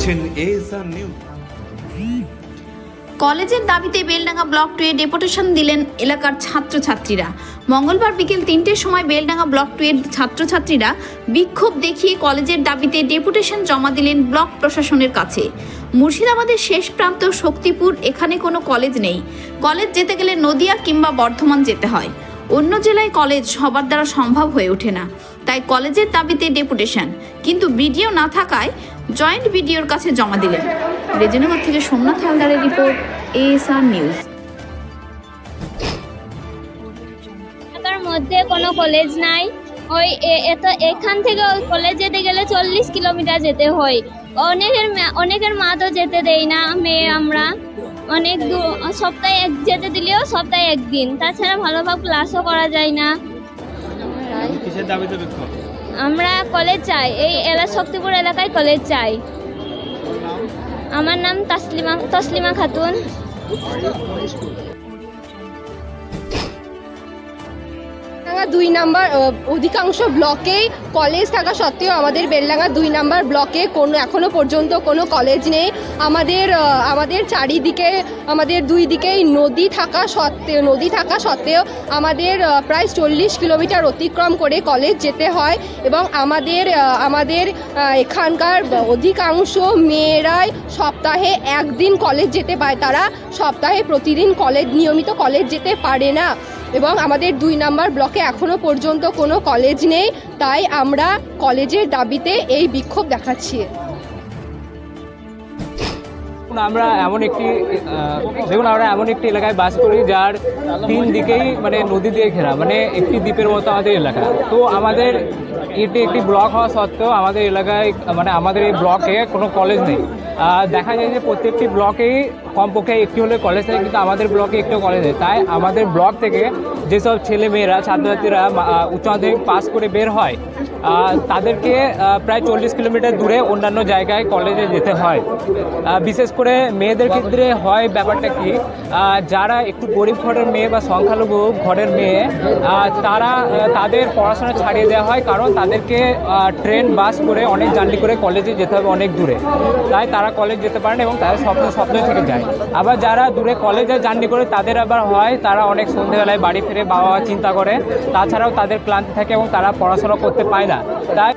দেখছেন ASR news. কলেজের দাবিতে বেলডাঙ্গা ব্লক 2 এ ডেপুটেশন দিলেন এলাকার ছাত্রছাত্রীরা। মঙ্গলবার বিকেল 3টের সময় বেলডাঙ্গা ব্লক 2 এর ছাত্রছাত্রীরা বিক্ষোভ দেখিয়ে কলেজের দাবিতে ডেপুটেশন জমা দিলেন ব্লক প্রশাসনের কাছে। মুর্শিদাবাদের শেষ প্রান্ত শক্তিপুর, এখানে কোনো কলেজ নেই। কলেজ যেতে গেলে নদিয়া কিংবা বর্ধমান যেতে হয়। অন্য জেলায় কলেজ সবার দ্বারা সম্ভব হয়ে ওঠে না, তাই কলেজের দাবিতে ডেপুটেশন, কিন্তু বিডিও না থাকায় জয়েন্ট বিডিওর কাছে জমা দিলেন। রেজিনগর থেকে সোমনাথ হালদারের রিপোর্ট, এএসআর নিউজ। এলাকার মধ্যে কোনো কলেজ নাই, ওই এখান থেকে ওই কলেজ যেতে গেলে 40 কিলোমিটার যেতে হয়। অনেকের মা তো যেতে দেয় না, মেয়ে আমরা অনেক দূর, সপ্তাহে যেতে দিলেও সপ্তাহে একদিন, তাছাড়া ভালোভাবে ক্লাসও করা যায় না। আমরা কলেজ চাই, এই শক্তিপুর এলাকায় কলেজ চাই। আমার নাম তসলিমা খাতুন। বেলডাঙ্গা 2 নম্বর অধিকাংশ ব্লকেই কলেজ থাকা সত্ত্বেও আমাদের বেলডাঙ্গা 2 নম্বর ব্লকে এখনো পর্যন্ত কোনো কলেজ নেই। আমাদের চারিদিকে, আমাদের দুই দিকেই নদী থাকা সত্ত্বেও আমাদের প্রায় 40 কিলোমিটার অতিক্রম করে কলেজ যেতে হয়, এবং আমাদের এখানকার অধিকাংশ মেয়েরাই সপ্তাহে একদিন কলেজ যেতে পায়। তারা সপ্তাহে প্রতিদিন নিয়মিত কলেজ যেতে পারে না, এবং আমাদের 2 নম্বর ব্লকে এখনো পর্যন্ত কোনো কলেজ নেই। তাই আমরা কলেজের দাবিতে এই বিক্ষোভ দেখাচ্ছি। আমরা এমন একটি এলাকায় বাস করি যার 3 দিকেই মানে নদী দিয়ে ঘেরা, মানে একটি দ্বীপের মতো আমাদের এলাকা। তো আমাদের এটি একটি ব্লক হওয়া সত্ত্বেও আমাদের এলাকায় মানে আমাদের এই ব্লকে কোনো কলেজ নেই। দেখা যায় যে প্রত্যেকটি ব্লকেই কমপক্ষে একটি হলে কলেজ থাকে, কিন্তু আমাদের ব্লকে একটিও কলেজ নেই। তাই আমাদের ব্লক থেকে যেসব ছেলেমেয়েরা ছাত্রছাত্রীরা উচ্চ মাধ্যমিক পাস করে বের হয়, তাদেরকে প্রায় 40 কিলোমিটার দূরে অন্যান্য জায়গায় কলেজে যেতে হয়। বিশেষ করে মেয়েদের ক্ষেত্রে হয় ব্যাপারটা কি, যারা একটু গরিব ঘরের মেয়ে বা সংখ্যালঘু ঘরের মেয়ে, তাদের পড়াশোনা ছাড়িয়ে দেওয়া হয়, কারণ তাদেরকে ট্রেন বাস করে অনেক জার্নি করে কলেজে যেতে হবে অনেক দূরে। তাই তারা কলেজ যেতে পারে না এবং তাদের স্বপ্ন থেকে যায়। আবার যারা দূরে কলেজে জার্নি করে তাদের আবার হয় তারা অনেক সন্ধ্যেবেলায় বাড়ি ফিরে বাবা চিন্তা করে, তাছাড়াও তাদের ক্লান্তি থাকে এবং তারা পড়াশোনা করতে পায় না। তাই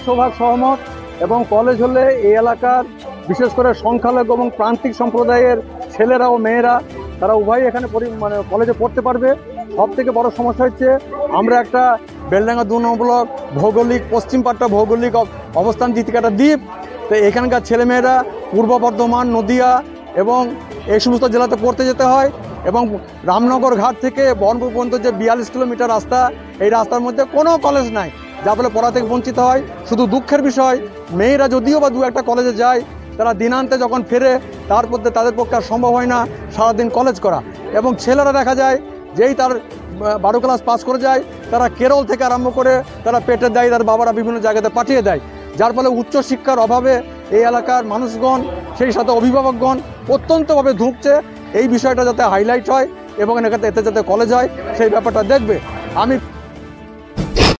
শতভাগ সহমত, এবং কলেজ হলে এই এলাকার বিশেষ করে সংখ্যালঘু এবং প্রান্তিক সম্প্রদায়ের ছেলেরা ও মেয়েরা তারা উভয়ই এখানে কলেজে পড়তে পারবে। সব থেকে বড় সমস্যা হচ্ছে আমরা একটা বেলডাঙ্গা 2 নম্বর ব্লক ভৌগোলিক পশ্চিম পাট্টা ভৌগোলিক অবস্থান দিকে একটা দ্বীপ। তো এখানকার ছেলেমেয়েরা পূর্ব বর্ধমান, নদিয়া এবং এই সমস্ত জেলাতে পড়তে যেতে হয়, এবং রামনগর ঘাট থেকে বহরমপুর পর্যন্ত যে 42 কিলোমিটার রাস্তা, এই রাস্তার মধ্যে কোনো কলেজ নাই, যার ফলে পড়া থেকে বঞ্চিত হয়। শুধু দুঃখের বিষয়, মেয়েরা যদিও বা 2-1টা কলেজে যায়, তারা দিনান্তে যখন ফেরে তারপর তাদের পক্ষে আর সম্ভব হয় না সারাদিন কলেজ করা। এবং ছেলেরা দেখা যায় যেই তার 12 ক্লাস পাস করে যায়, তারা কেরল থেকে আরম্ভ করে তারা পেটে দেয়, তার বাবারা বিভিন্ন জায়গাতে পাঠিয়ে দেয়, যার ফলে উচ্চশিক্ষার অভাবে এই এলাকার মানুষগণ, সেই সাথে অভিভাবকগণ অত্যন্তভাবে ধুঁকছে। এই বিষয়টা যাতে হাইলাইট হয় এবং এতে যাতে কলেজ হয় সেই ব্যাপারটা দেখবে। আমি